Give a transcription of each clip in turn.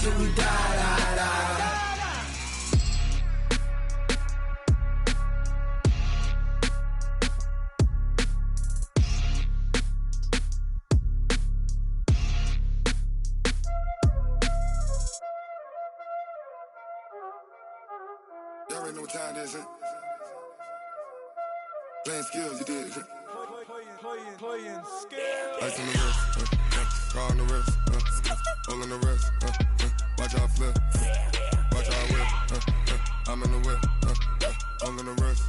till we die, die. Y'all already know what time it is, huh? Playing skills, you did. Playing skills. Ice on the wrist, car on the wrist, hole in the wrist, watch how I flip, watch how I whip, I'm in the whip, hole in the wrist,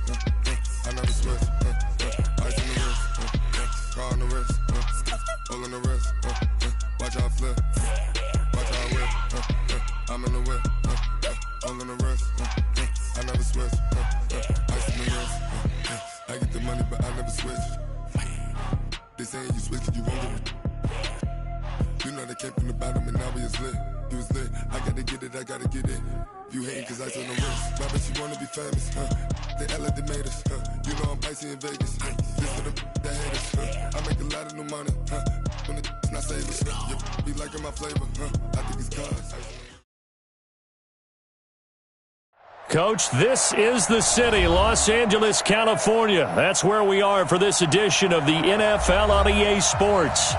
I never switch, ice on the wrist, car on the wrist, hole in the wrist, watch how I flip, watch how I whip, I'm in the whip, hole in the wrist, I never switch, ice on the wrist, I get the money but I never switch. They saying you switch it, you won't get it. You know they came from the bottom and now we is lit. You was lit, I gotta get it, I gotta get it. You hating cause ice on the wrist. Why bet you wanna be famous, They LA they made us, You know I'm icy in Vegas, This for the that hate us, I make a lot of new money, When it's not savers, You be liking my flavor, I think it's cause. Coach, this is the city, Los Angeles, California. That's where we are for this edition of the NFL on EA Sports.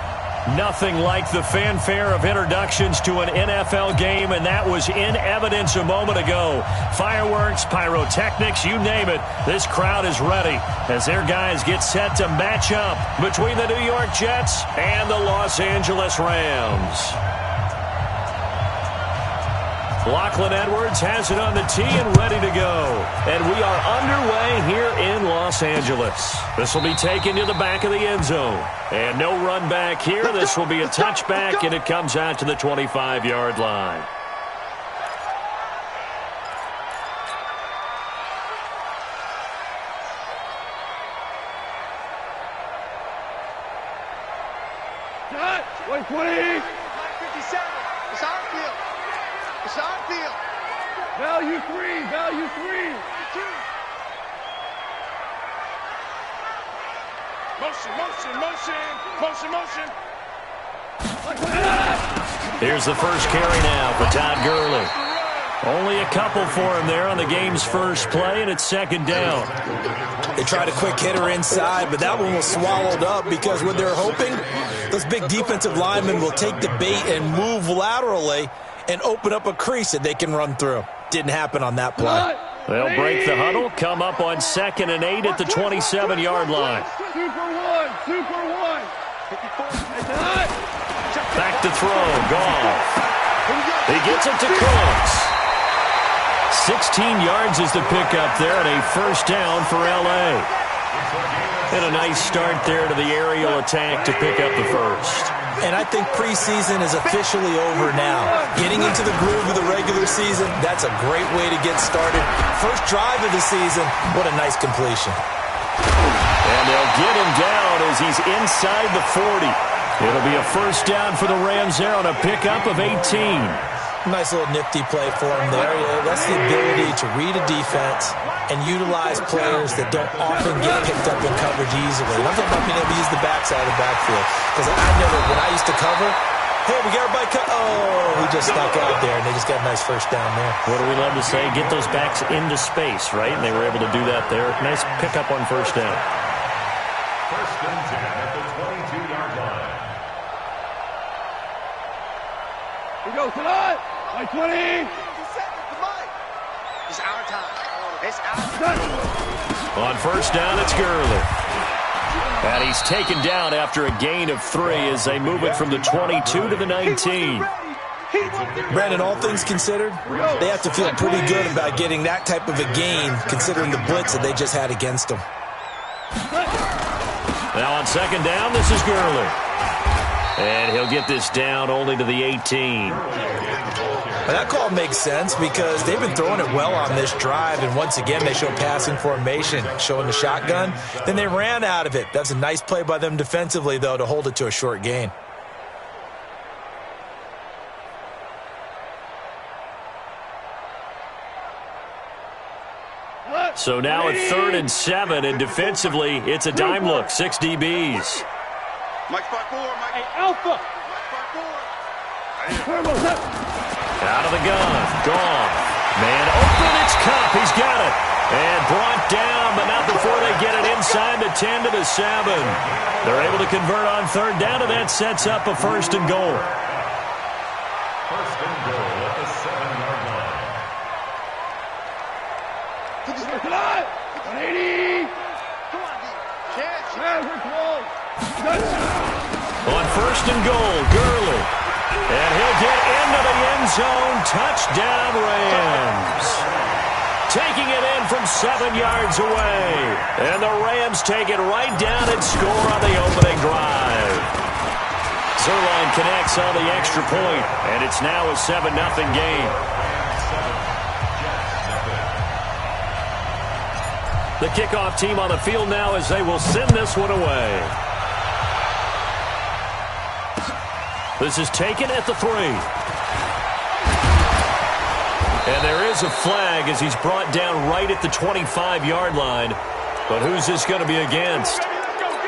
Nothing like the fanfare of introductions to an NFL game, and that was in evidence a moment ago. Fireworks, pyrotechnics, you name it. This crowd is ready as their guys get set to match up between the New York Jets and the Los Angeles Rams. Lachlan Edwards has it on the tee and ready to go. And we are underway here in Los Angeles. This will be taken to the back of the end zone. And no run back here. This will be a touchback, and it comes out to the 25-yard line. Wait, 20. 57. It's on field. It's on field. Value 3. Value 3. Motion. Here's the first carry now for Todd Gurley. Only a couple for him there on the game's first play, and it's second down. They tried a quick hitter inside, but that one was swallowed up because what they're hoping, those big defensive linemen will take the bait and move laterally and open up a crease that they can run through. Didn't happen on that play. They'll break the huddle, come up on 2nd and 8 at the 27-yard line. Super one. Back to throw, Goff. He gets it to Cooks. 16 yards is the pickup there, and a first down for L.A. And a nice start there to the aerial attack to pick up the first. And I think preseason is officially over now. Getting into the groove of the regular season, that's a great way to get started. First drive of the season, what a nice completion. And they'll get him down as he's inside the 40. It'll be a first down for the Rams there on a pickup of 18. Nice little nifty play for him there. That's the ability to read a defense and utilize players that don't often get picked up in coverage easily. And I'm talking about being able to use the backside of the backfield. Because I never, when I used to cover, hey, we got everybody he just stuck out there, and they just got a nice first down there. What do we love to say? Get those backs into space, right? And they were able to do that there. Nice pickup on first down. First and 10 at the 22-yard line. Here goes tonight. By 20. It's our time. It's our time. On first down, it's Gurley. And he's taken down after a gain of 3 as they move it from the 22 to the 19. Brandon, all things considered, they have to feel pretty good about getting that type of a gain considering the blitz that they just had against them. Now on second down, this is Gurley. And he'll get this down only to the 18. Well, that call makes sense because they've been throwing it well on this drive, and once again they show passing formation, showing the shotgun. Then they ran out of it. That's a nice play by them defensively, though, to hold it to a short gain. So now at 3rd and 7, and defensively, it's a dime look, 6 DBs. Mike 5-4, Mike. Hey, Alpha. Mike 5-4. Out of the gun. Gone. Man open. It's Cup. He's got it. And brought down, but not before they get it inside the 10 to the 7. They're able to convert on third down, and that sets up a first and goal. First and goal at the 7-yard line. 180. Come on, D. Chance. We're close. Touchdown. On first and goal, Gurley. And he'll get into the end zone. Touchdown, Rams. Taking it in from 7 yards away. And the Rams take it right down and score on the opening drive. Zerline connects on the extra point, and it's now a 7-0 game. The kickoff team on the field now as they will send this one away. This is taken at the 3. And there is a flag as he's brought down right at the 25-yard line. But who's this going to be against?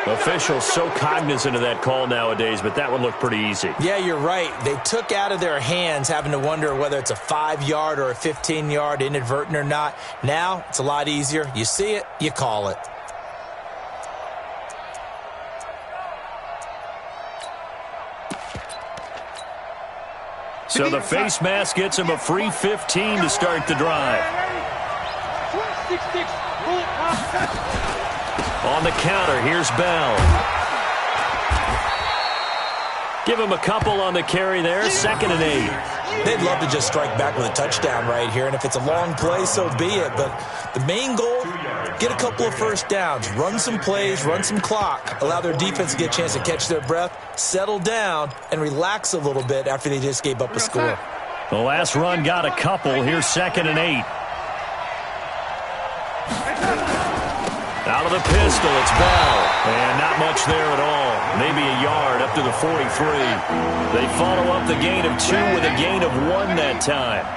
Officials so cognizant of that call nowadays, but that one looked pretty easy. Yeah, you're right. They took out of their hands having to wonder whether it's a 5-yard or a 15-yard, inadvertent or not. Now, it's a lot easier. You see it, you call it. So the face mask gets him a free 15 to start the drive. On the counter, here's Bell. Give him a couple on the carry there, 2nd and 8. They'd love to just strike back with a touchdown right here, and if it's a long play, so be it. But the main goal, get a couple of first downs, run some plays, run some clock, allow their defense to get a chance to catch their breath, settle down, and relax a little bit after they just gave up a score. The last run got a couple. Here's 2nd and 8. Out of the pistol, it's Bell. And not much there at all. Maybe a yard up to the 43. They follow up the gain of 2 with a gain of 1 that time.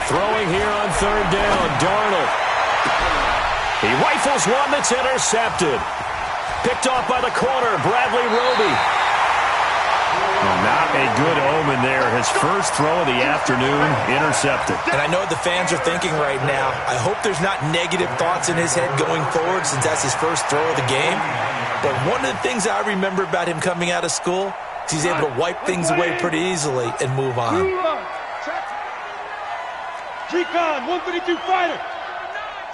Throwing here on third down, Darnold. He rifles one that's intercepted. Picked off by the corner, Bradley Roby. Not a good omen there. His first throw of the afternoon, intercepted. And I know what the fans are thinking right now. I hope there's not negative thoughts in his head going forward since that's his first throw of the game. But one of the things I remember about him coming out of school is he's able to wipe things away pretty easily and move on. G-Con, 132 fighter.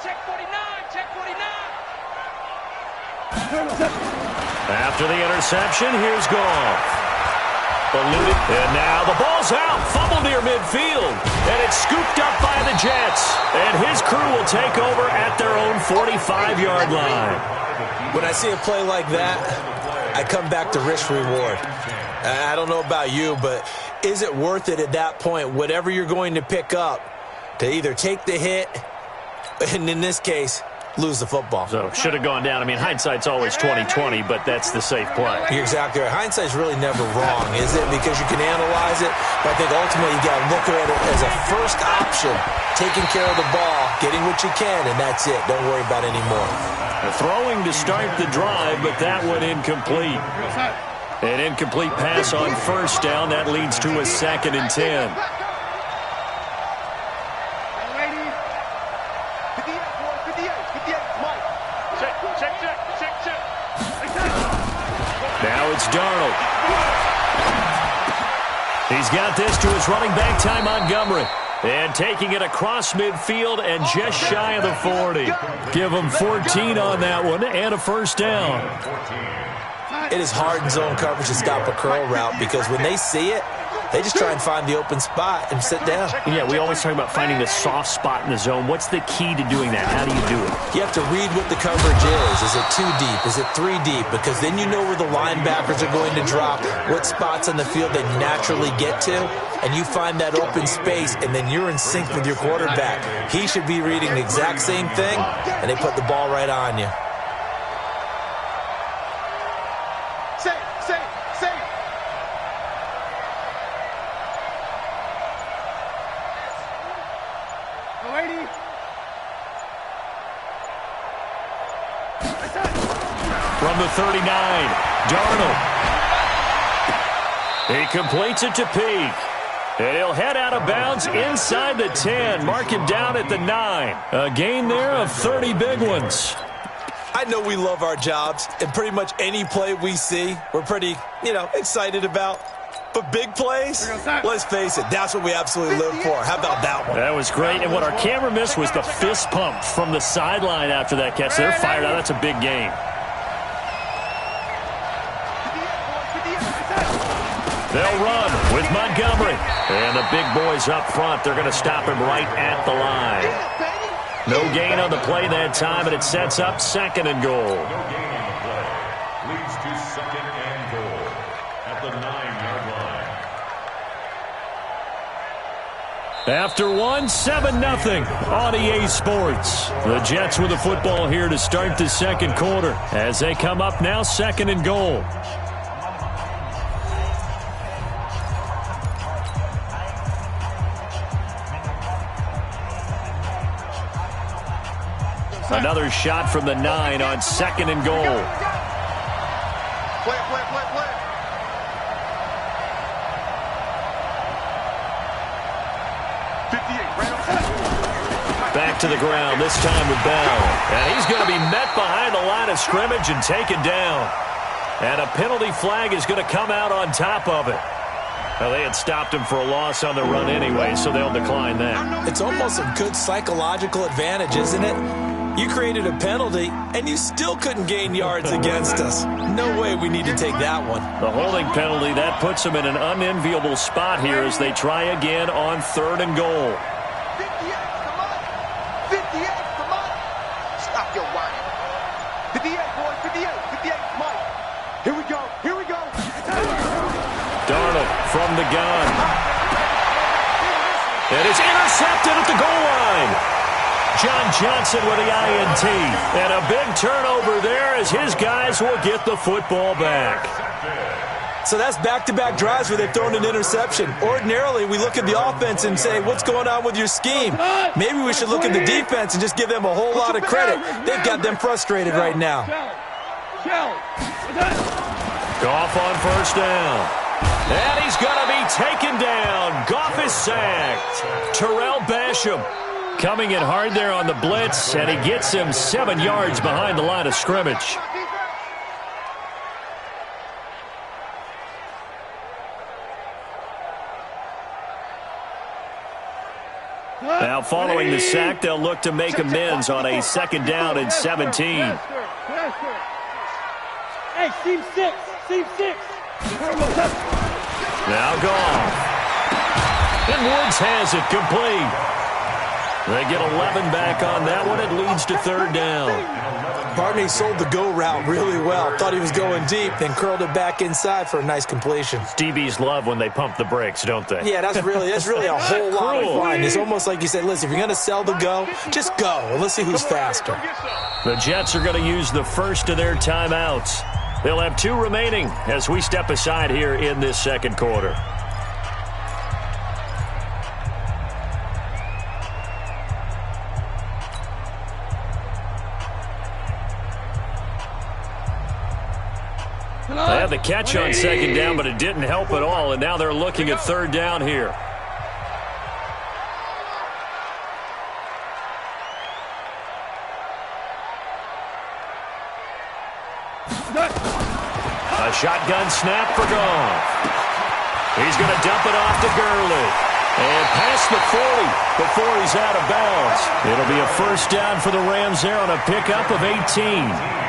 Check 49. Check 49. After the interception, here's Goff. Eluded, and now the ball's out. Fumble near midfield, and it's scooped up by the Jets. And his crew will take over at their own 45-yard line. When I see a play like that, I come back to risk-reward. I don't know about you, but is it worth it at that point, whatever you're going to pick up, to either take the hit, and in this case, lose the football? So should have gone down. I mean, hindsight's always 20/20, but that's the safe play. You're exactly right. Hindsight's really never wrong, is it? Because you can analyze it, but I think ultimately you got to look at it as a first option, taking care of the ball, getting what you can, and that's it. Don't worry about any more. Throwing to start the drive, but that one incomplete. An incomplete pass on first down. That leads to a 2nd and 10. Now it's Darnold. He's got this to his running back, Ty Montgomery. And taking it across midfield and just shy of the 40. Give him 14 on that one and a first down. It is hard in zone coverage to stop a curl route because when they see it, they just try and find the open spot and sit down. Yeah, we always talk about finding the soft spot in the zone. What's the key to doing that? How do you do it? You have to read what the coverage is. Is it 2 deep? Is it 3 deep? Because then you know where the linebackers are going to drop, what spots on the field they naturally get to, and you find that open space, and then you're in sync with your quarterback. He should be reading the exact same thing, and they put the ball right on you. from the 39. Darnold. He completes it to Peak. And he'll head out of bounds inside the 10. Mark him down at the 9. A gain there of 30 big ones. I know we love our jobs, and pretty much any play we see, we're pretty, excited about. But big plays, let's face it, that's what we absolutely live for. How about that one? That was great. And what our camera missed was the fist pump from the sideline after that catch. They're fired out. That's a big gain. They'll run with Montgomery. And the big boys up front, they're going to stop him right at the line. No gain on the play that time, and it sets up 2nd and goal. No gain on the play. Leads to 2nd and goal at the 9-yard line. After 7-0 on EA Sports. The Jets with the football here to start the 2nd quarter as they come up now 2nd and goal. Another shot from the 9 on 2nd and goal. Play. Back to the ground, this time with Bell. And he's going to be met behind the line of scrimmage and taken down. And a penalty flag is going to come out on top of it. Well, they had stopped him for a loss on the run anyway, so they'll decline that. It's almost a good psychological advantage, isn't it? You created a penalty, and you still couldn't gain yards against us. No way we need to take that one. The holding penalty, that puts them in an unenviable spot here as they try again on 3rd and goal. 58, come on. 58, come on. Stop your whining. 58, boy, 58, Mike. Here we go. Darnold from the gun. And it's intercepted at the goal line. John Johnson with the INT. And a big turnover there as his guys will get the football back. So that's back-to-back drives where they've thrown an interception. Ordinarily, we look at the offense and say, what's going on with your scheme? Maybe we should look at the defense and just give them a whole lot of credit. They've got them frustrated right now. Goff on 1st down. And he's going to be taken down. Goff is sacked. Terrell Basham coming in hard there on the blitz, and he gets him 7 yards behind the line of scrimmage. Now following the sack, they'll look to make amends on a 2nd down and 17. Hey, team 6. Now Goff. And Woods has it complete. They get 11 back on that one. It leads to 3rd down. Barney sold the go route really well. Thought he was going deep, then curled it back inside for a nice completion. DBs love when they pump the brakes, don't they? Yeah, that's really a whole lot of fun. It's almost like you said, listen, if you're going to sell the go, just go. And let's see who's faster. The Jets are going to use the first of their timeouts. They'll have 2 remaining as we step aside here in this 2nd quarter. They had the catch on 2nd down, but it didn't help at all, and now they're looking at 3rd down here. A shotgun snap for Goff. He's going to dump it off to Gurley. And past the 40 before he's out of bounds. It'll be a 1st down for the Rams there on a pickup of 18.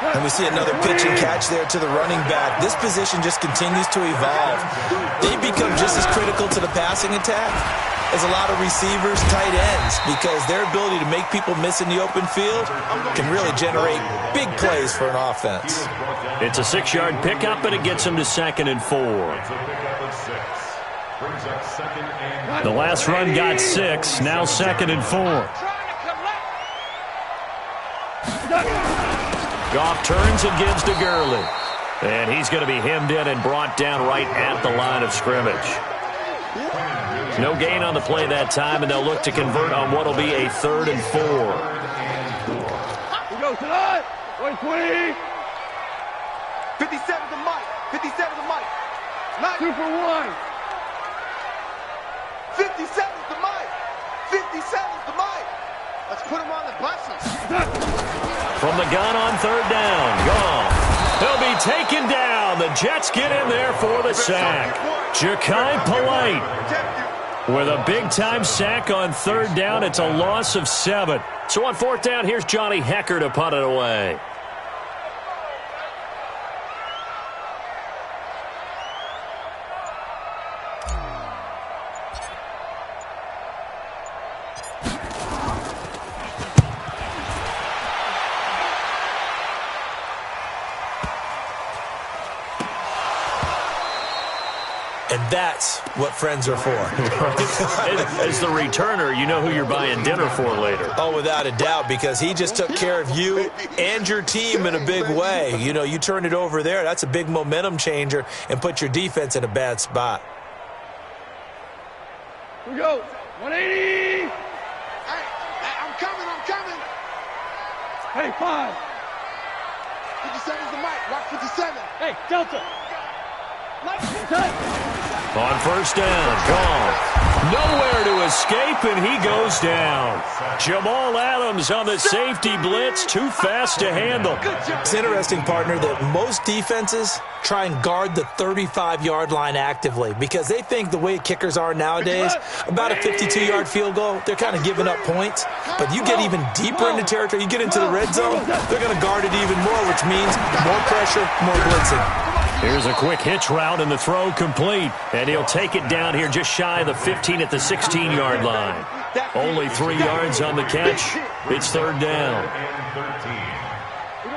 And we see another pitch and catch there to the running back. This position just continues to evolve. They become just as critical to the passing attack as a lot of receivers, tight ends, because their ability to make people miss in the open field can really generate big plays for an offense. It's a 6-yard pickup, and it gets them to 2nd and 4. The last run got 6, now 2nd and 4. Goff turns and gives to Gurley. And he's going to be hemmed in and brought down right at the line of scrimmage. No gain on the play that time, and they'll look to convert on what will be a 3rd and 4. We go tonight. 20. 57 to Mike. 57 to Mike. 2 for 1. 57 to Mike. 57 to Mike. Let's put him on the buses. From the gun on third down. Gone. He'll be taken down. The Jets get in there for the sack. Ja'Kai Polite with a big-time sack on third down. It's a loss of 7. So on fourth down, here's Johnny Hekker to punt it away. And that's what friends are for. As the returner, you know who you're buying dinner for later. Oh, without a doubt, because he just took care of you and your team in a big way. You know, you turn it over there, that's a big momentum changer and put your defense in a bad spot. Here we go. 180. Hey, I'm coming. Hey, 5. 57's the Mike. Watch 57. Hey, Delta. On first down, gone. Nowhere to escape, and he goes down. Jamal Adams on the safety blitz, too fast to handle. It's interesting, partner, that most defenses try and guard the 35-yard line actively because they think the way kickers are nowadays, about a 52-yard field goal, they're kind of giving up points. But you get even deeper into territory, you get into the red zone, they're going to guard it even more, which means more pressure, more blitzing. Here's a quick hitch route, and the throw complete. And he'll take it down here just shy of the 15 at the 16-yard line. Only 3 yards on the catch. It's third down.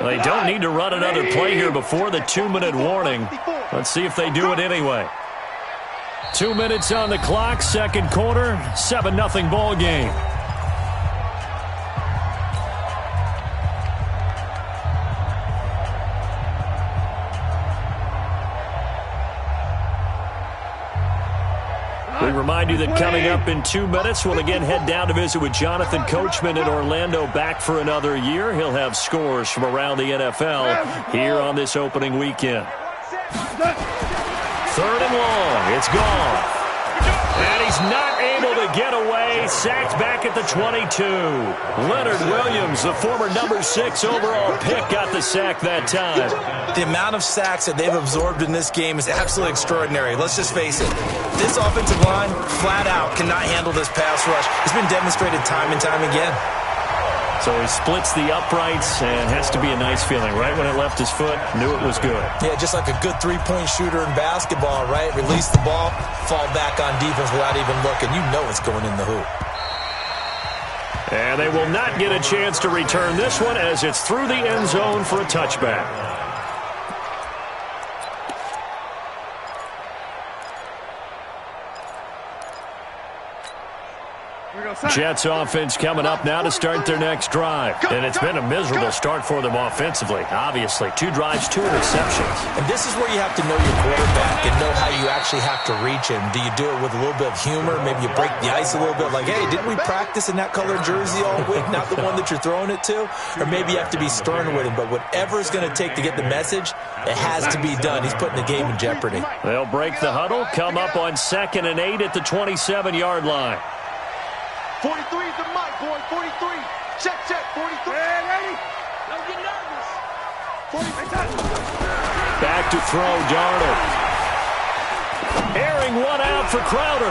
They don't need to run another play here before the 2-minute warning. Let's see if they do it anyway. 2 minutes on the clock, second quarter, 7-0 ball game. We remind you that coming up in 2 minutes, we'll again head down to visit with Jonathan Coachman in Orlando, back for another year. He'll have scores from around the NFL here on this opening weekend. Third and long. It's gone. And he's not able to get away. Sacked back at the 22. Leonard Williams, the former number 6 overall pick, got the sack that time. The amount of sacks that they've absorbed in this game is absolutely extraordinary. Let's just face it. This offensive line, flat out, cannot handle this pass rush. It's been demonstrated time and time again. So he splits the uprights, and has to be a nice feeling. Right when it left his foot, knew it was good. Yeah, just like a good three-point shooter in basketball, right? Release the ball, fall back on defense without even looking. You know it's going in the hoop. And they will not get a chance to return this one as it's through the end zone for a touchback. Jets offense coming up now to start their next drive. And it's been a miserable start for them offensively. Obviously, 2 drives, 2 interceptions. And this is where you have to know your quarterback and know how you actually have to reach him. Do you do it with a little bit of humor? Maybe you break the ice a little bit like, hey, didn't we practice in that colored jersey all week? Not the one that you're throwing it to? Or maybe you have to be stern with him. But whatever it's going to take to get the message, it has to be done. He's putting the game in jeopardy. They'll break the huddle, come up on 2nd and 8 at the 27-yard line. 43 is the mic, boy. 43. Check, 43. Hey, ready? Don't get nervous. 43. Back to throw, Darnold. Airing one out for Crowder.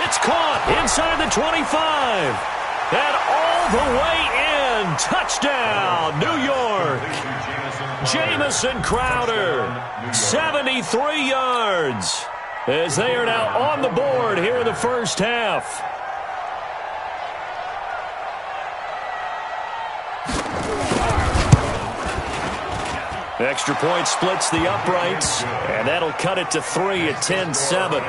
It's caught inside the 25. And all the way in. Touchdown, New York. Jamison Crowder, 73 yards. As they are now on the board here in the first half. Extra point splits the uprights, and that'll cut it to 3 at 10-7.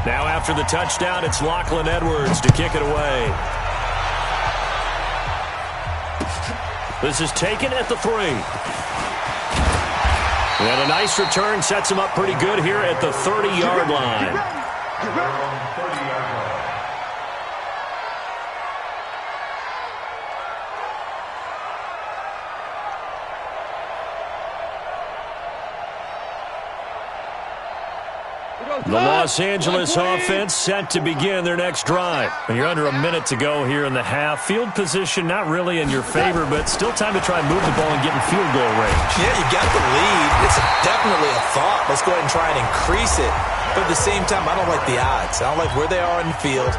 Now after the touchdown, it's Lachlan Edwards to kick it away. This is taken at the 3. And a nice return sets him up pretty good here at the 30-yard line. 30-yard line. The Los Angeles offense set to begin their next drive. You're under a minute to go here in the half. Field position not really in your favor, but still time to try and move the ball and get in field goal range. Yeah, you got the lead. It's definitely a thought. Let's go ahead and try and increase it. But at the same time, I don't like the odds. I don't like where they are in the field.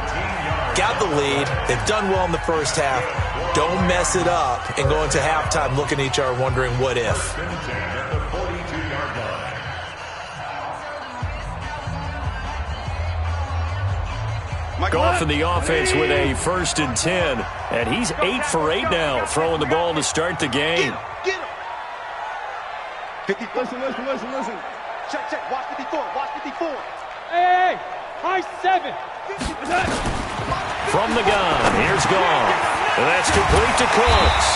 Got the lead. They've done well in the first half. Don't mess it up and go into halftime looking at each other wondering what if. Goff in the offense with a 1st and 10. And he's 8 for 8 now, throwing the ball to start the game. Get him. 54. Listen. Check. Watch 54. Hey, high 7. From the gun, here's Goff. And that's complete to Cooks.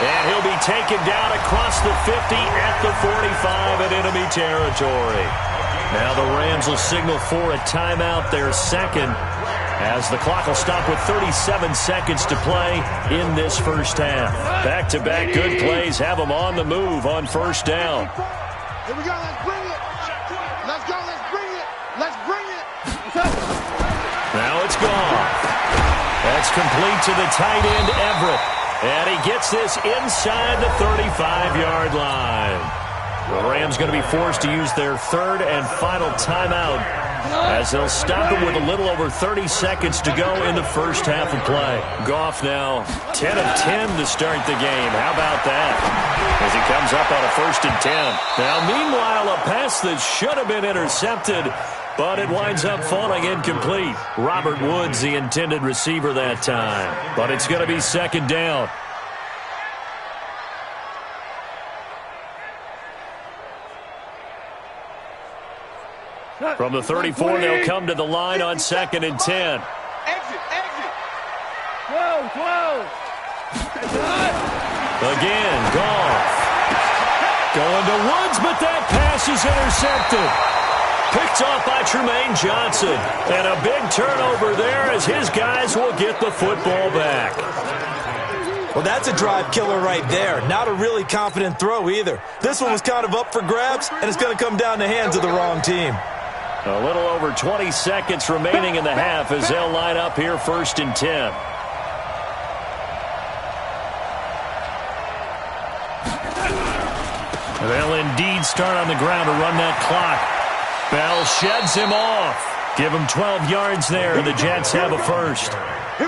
And he'll be taken down across the 50 at the 45 in enemy territory. Now the Rams will signal for a timeout, their second, as the clock will stop with 37 seconds to play in this first half. Back-to-back good plays have them on the move on first down. Here we go. Let's bring it. Let's go. Let's bring it. Now it's Goff. That's complete to the tight end, Everett. And he gets this inside the 35-yard line. The Rams going to be forced to use their third and final timeout as they'll stop him with a little over 30 seconds to go in the first half of play. Goff now 10 of 10 to start the game. How about that? As he comes up on a 1st and 10. Now, meanwhile, a pass that should have been intercepted, but it winds up falling incomplete. Robert Woods, the intended receiver that time. But it's going to be 2nd down. From the 34, they'll come to the line on 2nd and 10. Exit. 12. Again, Goff. Going to Woods, but that pass is intercepted. Picked off by Tremaine Johnson. And a big turnover there as his guys will get the football back. Well, that's a drive killer right there. Not a really confident throw either. This one was kind of up for grabs, and it's going to come down the hands of the wrong team. A little over 20 seconds remaining in the half as they'll line up here 1st and 10. They'll indeed start on the ground to run that clock. Bell sheds him off. Give him 12 yards there. The Jets have a 1st.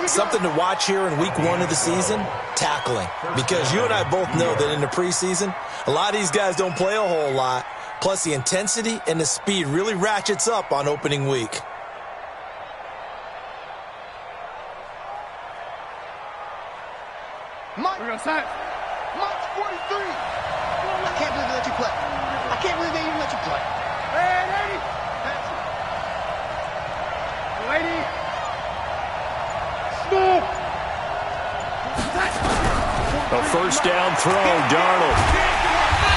Something to watch here in week 1 of the season, tackling. Because you and I both know that in the preseason, a lot of these guys don't play a whole lot. Plus, the intensity and the speed really ratchets up on opening week. Mike 43. I can't believe they let you play. I can't believe they even let you play. Hey, lady. Stop. A 1st down throw, Darnold.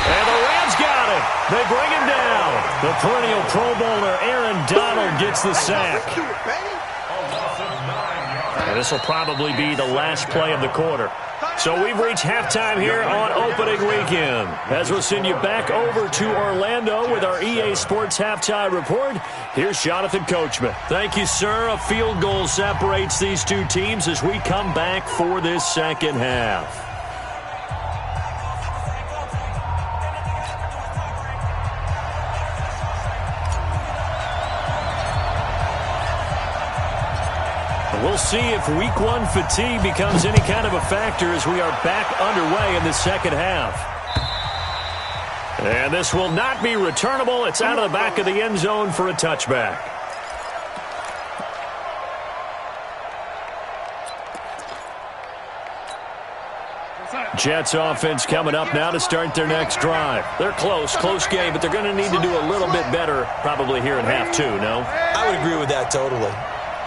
And the Rams got it. They bring him down. The perennial Pro Bowler Aaron Donald gets the sack. And this will probably be the last play of the quarter. So we've reached halftime here on opening weekend. As we'll send you back over to Orlando with our EA Sports Halftime Report, here's Jonathan Coachman. Thank you, sir. A field goal separates these two teams as we come back for this second half. We'll see if week 1 fatigue becomes any kind of a factor as we are back underway in the second half. And this will not be returnable. It's out of the back of the end zone for a touchback. Jets offense coming up now to start their next drive. They're close game, but they're going to need to do a little bit better probably here in half 2, no? I would agree with that totally.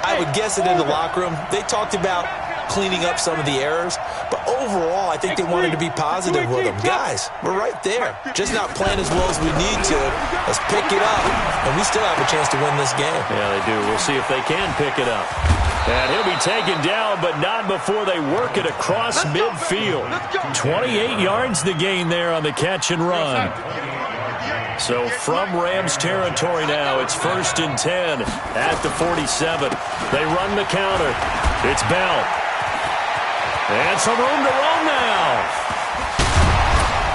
I would guess it in the locker room. They talked about cleaning up some of the errors. But overall, I think they wanted to be positive with them. Guys, we're right there. Just not playing as well as we need to. Let's pick it up, and we still have a chance to win this game. Yeah, they do. We'll see if they can pick it up. And he'll be taken down, but not before they work it across midfield. 28 yards the gain there on the catch and run. So from Rams territory now, it's 1st and 10 at the 47. They run the counter. It's Bell. And some room to run now.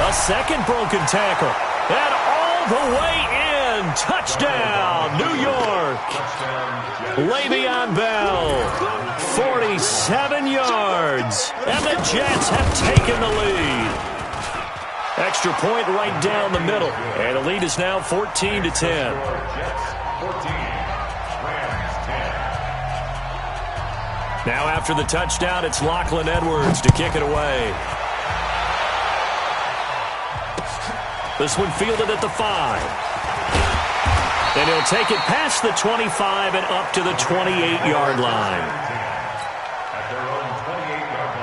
A second broken tackle. And all the way in. Touchdown, New York. Le'Veon Bell, 47 yards. And the Jets have taken the lead. Extra point right down the middle. And the lead is now 14 to 10. Now after the touchdown, it's Lachlan Edwards to kick it away. This one fielded at the 5. And he'll take it past the 25 and up to the 28-yard line. At their own 28-yard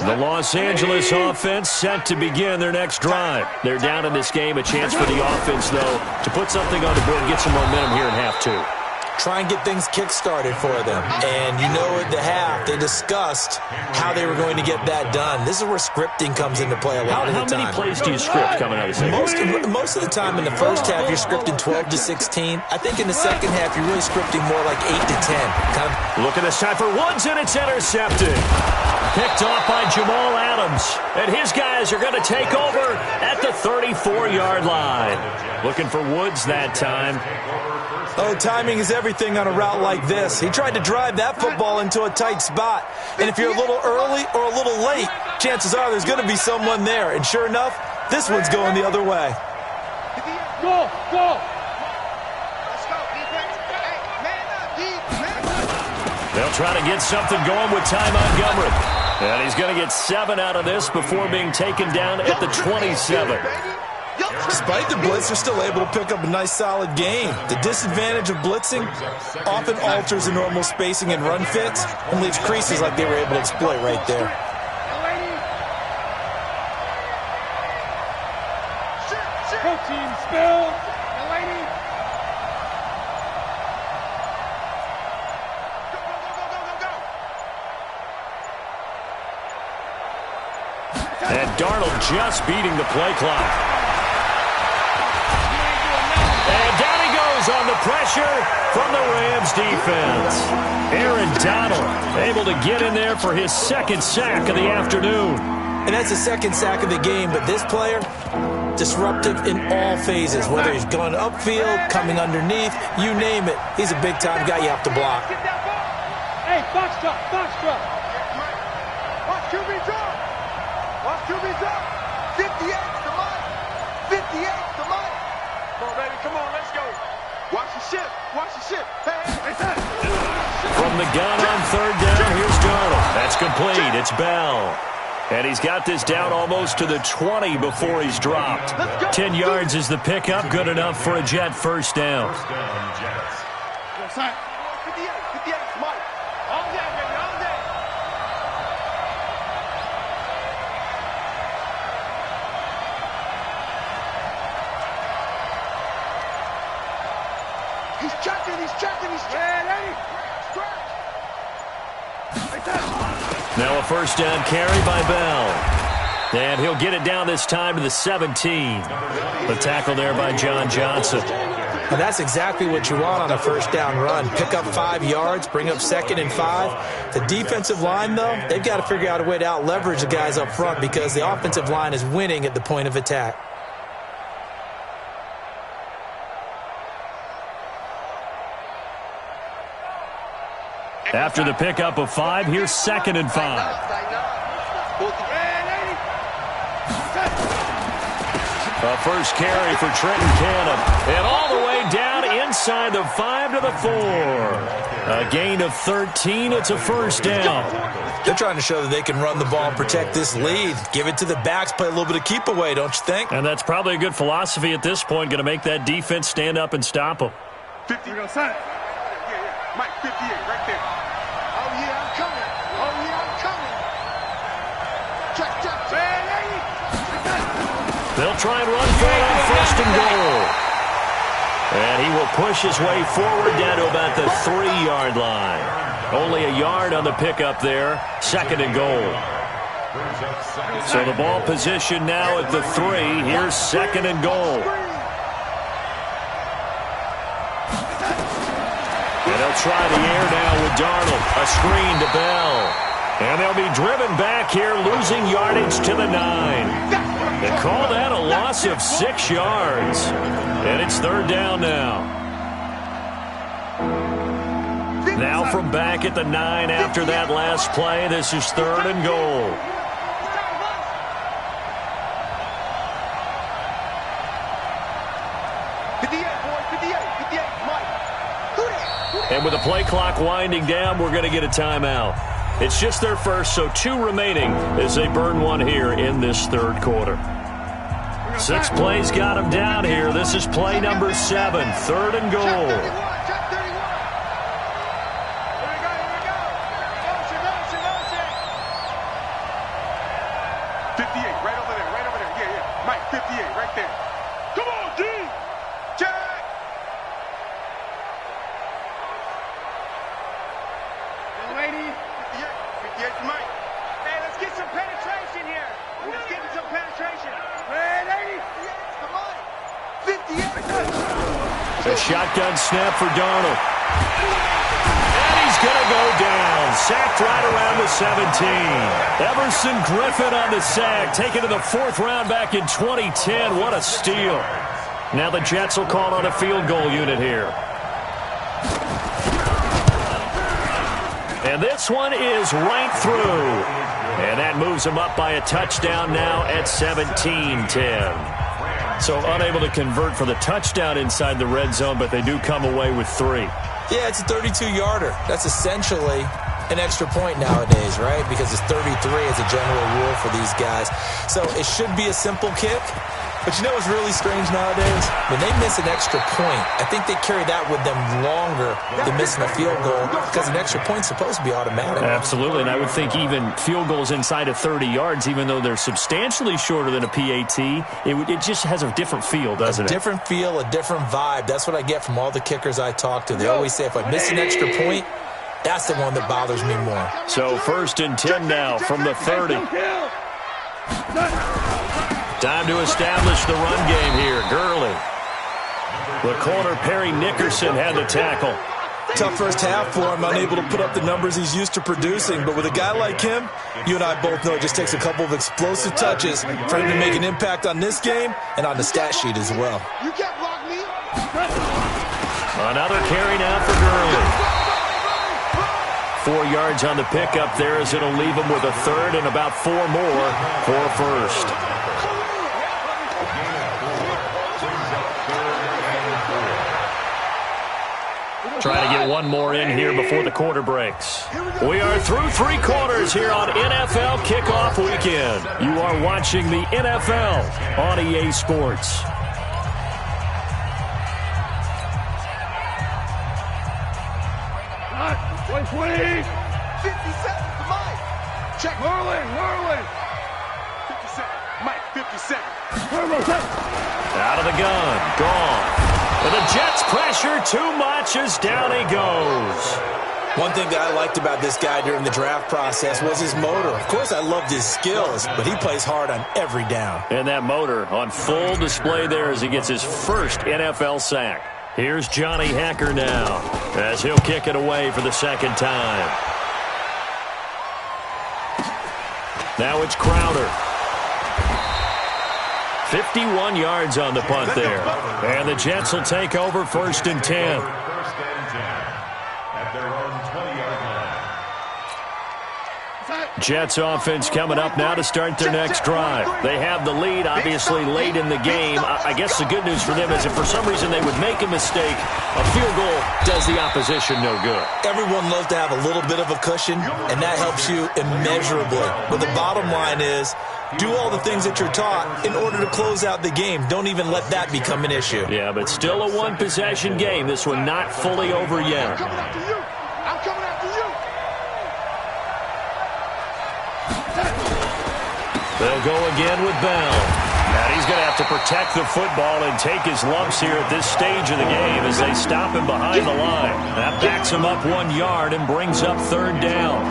line. The Los Angeles offense set to begin their next drive. They're down in this game. A chance for the offense, though, to put something on the board, get some momentum here in half 2. Try and get things kick-started for them. And you know at the half, they discussed how they were going to get that done. This is where scripting comes into play a lot of the time. How many plays do you script coming out of the second? Most of the time in the first half, you're scripting 12 to 16. I think in the second half, you're really scripting more like 8 to 10. Look at this time for Woods, and it's intercepted. Picked off by Jamal Adams. And his guys are going to take over at the 34-yard line. Looking for Woods that time. Oh, timing is everything on a route like this. He tried to drive that football into a tight spot. And if you're a little early or a little late, chances are there's going to be someone there. And sure enough, this one's going the other way. Go, go. They'll try to get something going with Ty Montgomery. And he's going to get 7 out of this before being taken down at the 27. Despite the blitz, they're still able to pick up a nice, solid gain. The disadvantage of blitzing often alters the normal spacing and run fits and leaves creases like they were able to exploit right there. Protein spill. And Darnold just beating the play clock. And down he goes on the pressure from the Rams defense. Aaron Donald able to get in there for his second sack of the afternoon. And that's the second sack of the game, but this player, disruptive in all phases, whether he's going upfield, coming underneath, you name it. He's a big-time guy you have to block. Hey, box drop, box drop. Watch QB drop. Watch QB drop. 58, come on. 58, come on. Come on, baby, come on, let's go. Watch the ship, watch the ship. Hey. From the gun on third down, here's Darnold. That's complete. It's Bell. And he's got this down almost to the 20 before he's dropped. 10 yards is the pickup. Good enough for a Jet first down. First down, Jets. 58, Mike. All day, baby, all day. He's checking. Now a first down carry by Bell. And he'll get it down this time to the 17. The tackle there by John Johnson. And that's exactly what you want on a first down run. Pick up 5 yards, bring up 2nd and 5. The defensive line, though, they've got to figure out a way to out-leverage the guys up front because the offensive line is winning at the point of attack. After the pickup of 5, here's 2nd and 5. A first carry for Trenton Cannon. And all the way down inside the 5 to the 4. A gain of 13. It's a first down. They're trying to show that they can run the ball and protect this lead. Give it to the backs, play a little bit of keep away, don't you think? And that's probably a good philosophy at this point, going to make that defense stand up and stop them. 50. We're going to sign it. Yeah. Mike, 58, right there. Oh, yeah, I'm coming. Oh, yeah, I'm coming. Check. They'll try and run for it on first and goal. And he will push his way forward down to about the 3-yard line. Only a yard on the pickup there. Second and goal. So the ball position now at the 3. Here's second and goal. And they'll try the air now with Darnold. A screen to Bell. And they'll be driven back here, losing yardage to the 9. They call that a loss of 6 yards. And it's third down now. Now from back at the 9 after that last play, this is third and goal. And with the play clock winding down, we're going to get a timeout. It's just their first, so 2 remaining as they burn one here in this third quarter. 6 plays got them down here. This is play number 7, third and goal. 58, right over there. Yeah. Mike, 58, right there. Come on, D. Jack. Young lady. 58 for Mike. Hey, let's get some penetration here. Let's get some penetration. Hey, lady. Come on. 58. A shotgun snap for Darnold. And he's going to go down. Sacked right around the 17. Everson Griffin on the sack. Taken to the 4th round back in 2010. What a steal. Now the Jets will call on a field goal unit here. And this one is right through. And that moves them up by a touchdown now at 17-10. So unable to convert for the touchdown inside the red zone, but they do come away with 3. Yeah, it's a 32-yarder. That's essentially an extra point nowadays, right? Because it's 33 as a general rule for these guys. So it should be a simple kick. But you know what's really strange nowadays? When they miss an extra point, I think they carry that with them longer than missing a field goal because an extra point's supposed to be automatic. Absolutely, and I would think even field goals inside of 30 yards, even though they're substantially shorter than a PAT, it just has a different feel, doesn't it? A different feel, a different vibe. That's what I get from all the kickers I talk to. They always say if I miss an extra point, that's the one that bothers me more. So first and 10 now from the 30. Time to establish the run game here. Gurley. The corner, Perry Nickerson, had the tackle. Tough first half for him, unable to put up the numbers he's used to producing. But with a guy like him, you and I both know it just takes a couple of explosive touches for him to make an impact on this game and on the stat sheet as well. You can't block me. Another carry now for Gurley. 4 yards on the pickup there as it'll leave him with a third and about 4 more for a first. Trying to get one more in here before the quarter breaks. We are through 3 quarters here on NFL Kickoff Weekend. You are watching the NFL on EA Sports. Wait, 57 for Mike. Check. Whirling. 57. Mike, 57. Out of the gun. Gone. And the Jets pressure too much as down he goes. One thing that I liked about this guy during the draft process was his motor. Of course, I loved his skills, but he plays hard on every down. And that motor on full display there as he gets his first NFL sack. Here's Johnny Hacker now as he'll kick it away for the second time. Now it's Crowder. 51 yards on the punt there. And the Jets will take over first and 10. First and 10 at their own 20-yard Jets offense coming up now to start their next drive. They have the lead, obviously, late in the game. I guess the good news for them is if for some reason they would make a mistake, a field goal does the opposition no good. Everyone loves to have a little bit of a cushion, and that helps you immeasurably. But the bottom line is, do all the things that you're taught in order to close out the game. Don't even let that become an issue. Yeah, but still a one-possession game. This one not fully over yet. I'm coming after you. I'm coming after you. They'll go again with Bell. And he's going to have to protect the football and take his lumps here at this stage of the game as they stop him behind the line. That backs him up 1 yard and brings up third down.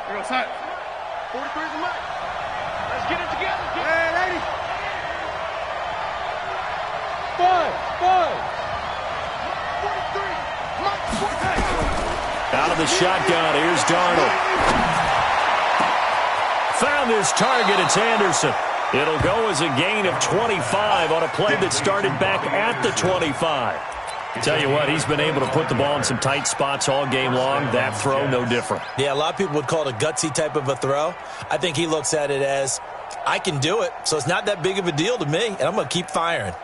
Here goes Hunt. 43 is the mic. Let's get it together. Hey, lady. 43. Mike, 43. Out of the shotgun, here's Darnold. Found his target, it's Anderson. It'll go as a gain of 25 on a play that started back at the 25. Tell you what, he's been able to put the ball in some tight spots all game long. That throw, no different. Yeah, a lot of people would call it a gutsy type of a throw. I think he looks at it as, I can do it, so it's not that big of a deal to me, and I'm going to keep firing.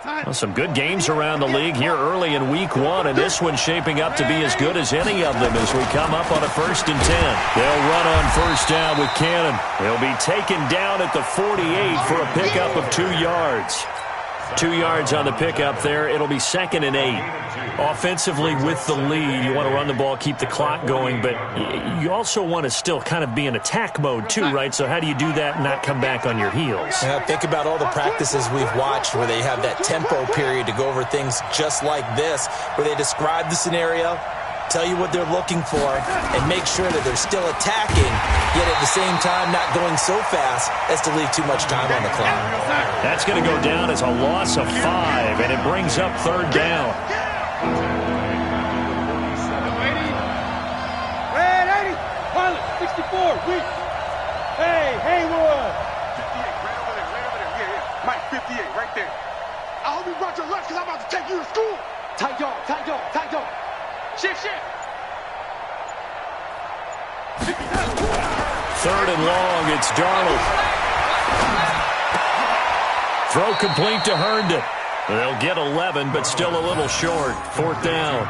Well, some good games around the league here early in week 1, and this one's shaping up to be as good as any of them as we come up on a 1st and 10. They'll run on first down with Cannon. He'll be taken down at the 48 for a pickup of 2 yards. 2 yards on the pickup there. It'll be 2nd and 8. Offensively with the lead, you want to run the ball, keep the clock going, but you also want to still kind of be in attack mode too, right? So how do you do that and not come back on your heels? Yeah, think about all the practices we've watched where they have that tempo period to go over things just like this, where they describe the scenario, tell you what they're looking for, and make sure that they're still attacking, yet at the same time not going so fast as to leave too much time on the clock. That's going to go down as a loss of 5, and it brings up third down. Red 80. Pilot, 64. Weak. Hey, Haywood. 58, right over there. Yeah. Mike, 58, right there. I hope you brought your lunch because I'm about to take you to school. Tight dog. Shift. 3rd and long, it's Darnold. Throw complete to Herndon. They'll get 11, but still a little short. 4th down.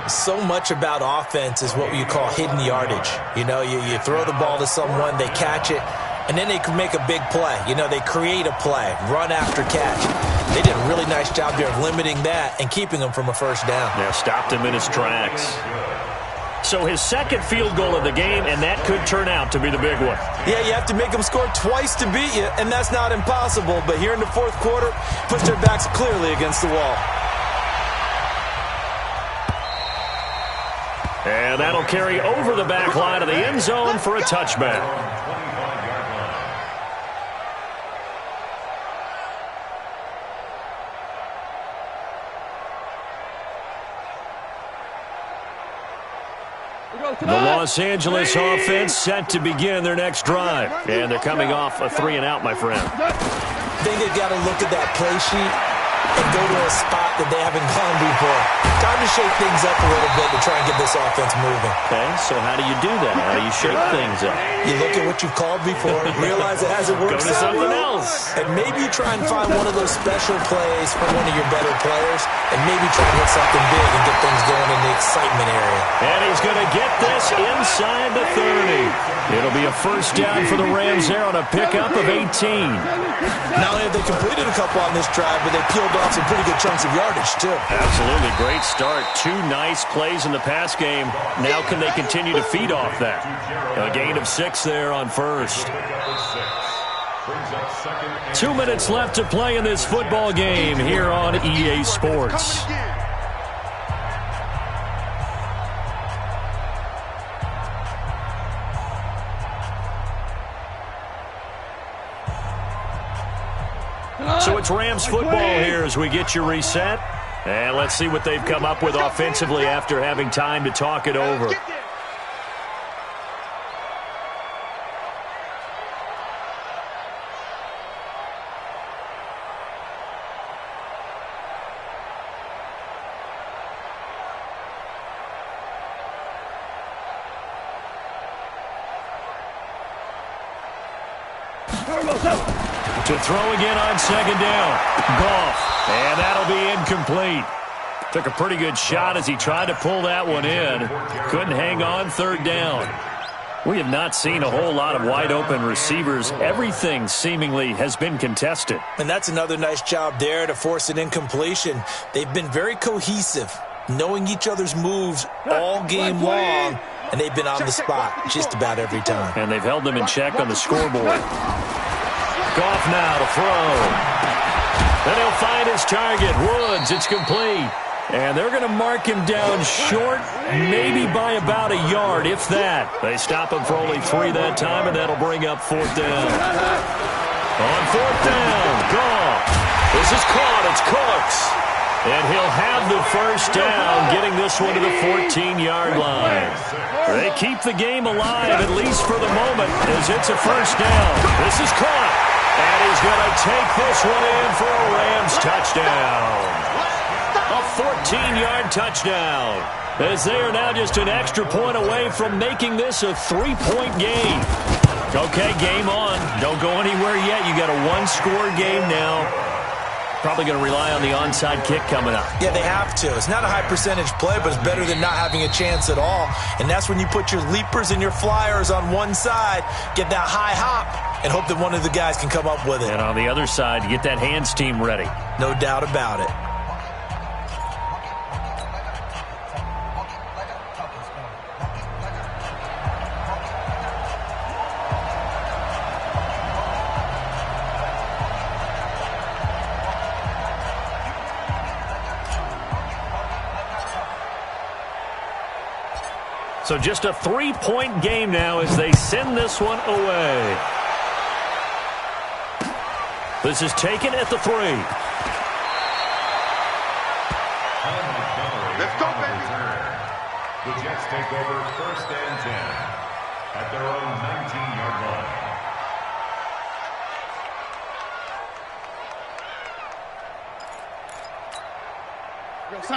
So much about offense is what you call hidden yardage. You know, you throw the ball to someone, they catch it, and then they can make a big play. You know, they create a play, run after catch. They did a really nice job there of limiting that and keeping him from a first down. Yeah, stopped him in his tracks. So his 2nd field goal of the game, and that could turn out to be the big one. Yeah, you have to make them score twice to beat you, and that's not impossible. But here in the 4th quarter, puts their backs clearly against the wall. And that'll carry over the back line of the end zone for a touchback. The Los Angeles offense set to begin their next drive. And they're coming off a 3-and-out, my friend. I think they've got to look at that play sheet and go to a spot that they haven't gone before. Time to shake things up a little bit to try and get this offense moving. Okay, so how do you do that? How do you shake things up? You look at what you've called before, realize it hasn't worked. Go to something else. And maybe you try and find one of those special plays from one of your better players, and maybe try to hit something big and get things going in the excitement area. And he's going to get this inside the 30. It'll be a first down for the Rams there on a pickup of 18. Not only have they completed a couple on this drive, but they peeled off some pretty good chunks of yardage, too. Absolutely. Great start. 2 nice plays in the pass game. Now can they continue to feed off that? A gain of 6 there on first. 2 minutes left to play in this football game here on EA Sports. So it's Rams football here as we get you reset. And let's see what they've come up with offensively after having time to talk it over. To throw again on second down. Goff. And that'll be incomplete. Took a pretty good shot as he tried to pull that one in. Couldn't hang on third down. We have not seen a whole lot of wide-open receivers. Everything seemingly has been contested. And that's another nice job there to force an incompletion. They've been very cohesive, knowing each other's moves all game long, and they've been on the spot just about every time. And they've held them in check on the scoreboard. Goff now to throw. Then he'll find his target. Woods, it's complete. And they're going to mark him down short, maybe by about a yard, if that. They stop him for only 3 that time, and that'll bring up fourth down. On fourth down, Goff. This is caught. It's Cooks. And he'll have the first down, getting this one to the 14-yard line. They keep the game alive, at least for the moment, as it's a first down. This is caught. And he's going to take this one in for a Rams touchdown. A 14-yard touchdown, as they are now just an extra point away from making this a 3-point game. Okay, game on. Don't go anywhere yet. You got a 1-score game now. Probably going to rely on the onside kick coming up. Yeah, they have to. It's not a high-percentage play, but it's better than not having a chance at all. And that's when you put your leapers and your flyers on one side, get that high hop, and hope that one of the guys can come up with it. And on the other side, get that hands team ready. No doubt about it. So just a 3-point game now as they send this one away. This is taken at the 3. Let's go, baby. The Jets take over 1st and 10 at their own 19-yard line.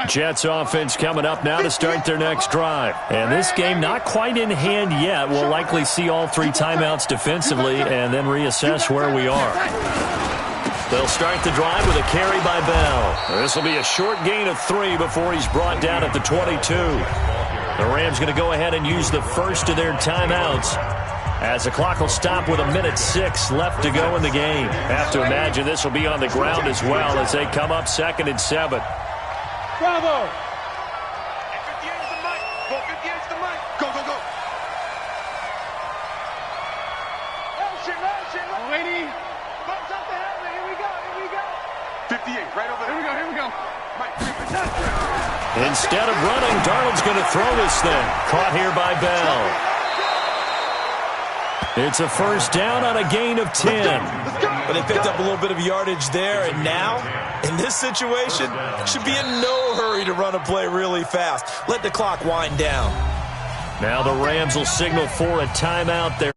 Jets offense coming up now to start their next drive. And this game not quite in hand yet. We'll likely see all 3 timeouts defensively and then reassess where we are. They'll start the drive with a carry by Bell. This will be a short gain of 3 before he's brought down at the 22. The Rams going to go ahead and use the first of their timeouts, as the clock will stop with 1:06 left to go in the game. Have to imagine this will be on the ground as well as they come up 2nd and 7. Bravo! 58 is the mic. Go, 58 is the mic. Go, go, go. Motion. Lady. Something happening. Here we go. 58, right over there. Here we go. Mike, Instead of running, Darnold's going to throw this thing. Caught here by Bell. It's a first down on a gain of 10. But they picked up a little bit of yardage there, and now, in this situation, should be in no hurry to run a play really fast. Let the clock wind down. Now the Rams will signal for a timeout. They're